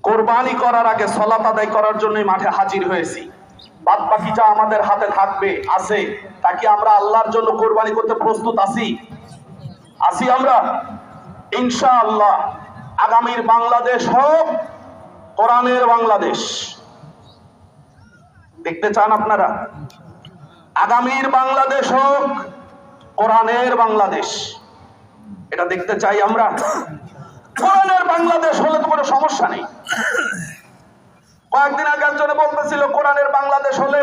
কোরবানি করার আগে সালাত আদায় করার জন্যই মাঠে হাজির হয়েছি। বাদ বাকি যা আমাদের হাতে থাকবে আছে, তা কি আমরা আল্লাহর জন্য কোরবানি করতে প্রস্তুত আছি আমরা? ইনশাআল্লাহ আগামীর বাংলাদেশ হোক কোরআনের বাংলাদেশ। দেখতে চান আপনারা? আগামীর বাংলাদেশ হোক কোরআনের বাংলাদেশ, এটা দেখতে চাই আমরা। কোরআনের বাংলাদেশ হলে তো কোনো সমস্যা নেই। কয়েকদিন আগে একজনে বলতেছিল কোরআনের বাংলাদেশ হলে,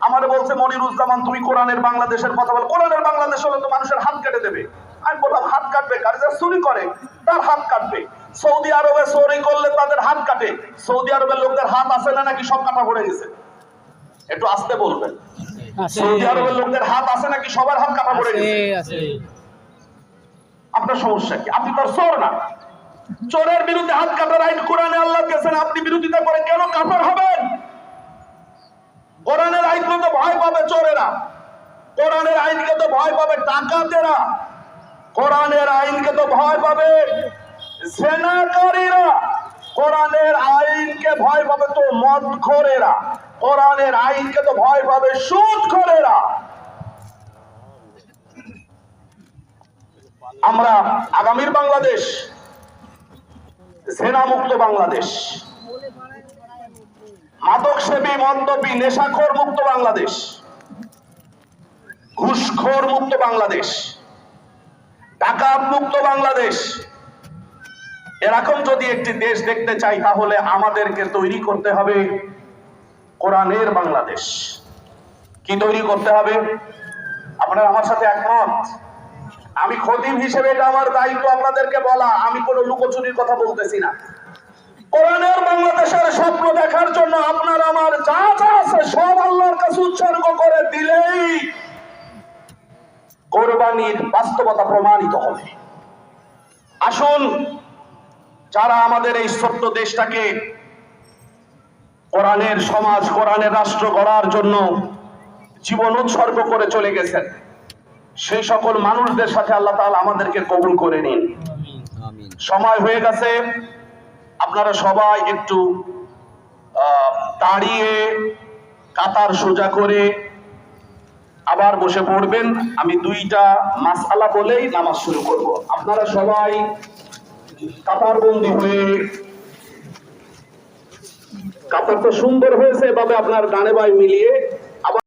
আমারে বলছে মনিরুজ্জামান তুমি কোরআনের বাংলাদেশের কথা বল, কোরআনের বাংলাদেশ হলে তো মানুষের হাত কেটে দেবে। আমি বললাম হাত কাটবে কার? যারা চুরি করে তার হাত কাটবে। সৌদি আরবে চুরি করলে তাদের হাত কাটে। সৌদি আরবের লোকদের হাত আছে না নাকি সব কাটা পড়ে গেছে? একটু আস্তে বলবেন। সৌদি আরবের লোকদের হাত আছে নাকি সবার হাত কাটা পড়ে গেছে? আপনার সমস্যা কি? আপনি তো চোর না। চোরের বিরুদ্ধে হাত কাটার আইন কোরআনে আল্লাহ দিয়েছেন, আপনি বিরোধিতা করে কেন কাফের হবেন? কোরআনের আইনকে তো ভয় পাবে চোরেরা, কোরআনের আইনকে তো ভয় পাবে ডাকাতেরা, কোরআনের আইনকে তো ভয় পাবে জেনাকারীরা, কোরআনের আইনকে ভয় পাবে তো মদখোরেরা, কোরআনের আইনকে তো ভয় পাবে সুদখোরেরা। আমরা আগামীর বাংলাদেশ জেনা মুক্ত বাংলাদেশ, মাদক সেবী মদ্যপী নেশাখোর মুক্ত বাংলাদেশ, ঘুষখোর মুক্ত বাংলাদেশ, ডাকাত মুক্ত বাংলাদেশ, এরকম যদি একটি দেশ দেখতে চাই তাহলে আমাদেরকে তৈরি করতে হবে কোরআনের বাংলাদেশ। কি তৈরি করতে হবে? আপনারা আমার সাথে একমত? আমি খতিব হিসেবে এটা আমার দায়িত্ব আপনাদেরকে বলা, আমি কোনো লুকোচুরির কথা বলতেছি না। কোরআনের বাংলাদেশের স্বপ্ন দেখার জন্য আপনার আমার যা যা আছে সব আল্লাহর কাছে উৎসর্গ করে দিলেই কোরবানির বাস্তবতা প্রমাণিত হবে। আসুন, যারা আমাদের এই ছোট্ট দেশটাকে কোরআনের সমাজ, কোরআনের রাষ্ট্র গড়ার জন্য জীবন উৎসর্গ করে চলে গেছেন, সেই সকল মানুষদের সাথে আল্লাহ তাআলা আমাদেরকে কবুল করে নিন। সময় হয়ে গেছে, আপনারা সবাই একটু দাঁড়িয়ে কাতার সোজা করে আবার বসে পড়বেন। আমি দুইটা মাসআলা বলেই নামাজ শুরু করব। আপনারা সবাই কাতারবন্দি হয়ে, কাতারটা সুন্দর হয়েছে এভাবে আপনার ডানে বাঁয়ে মিলিয়ে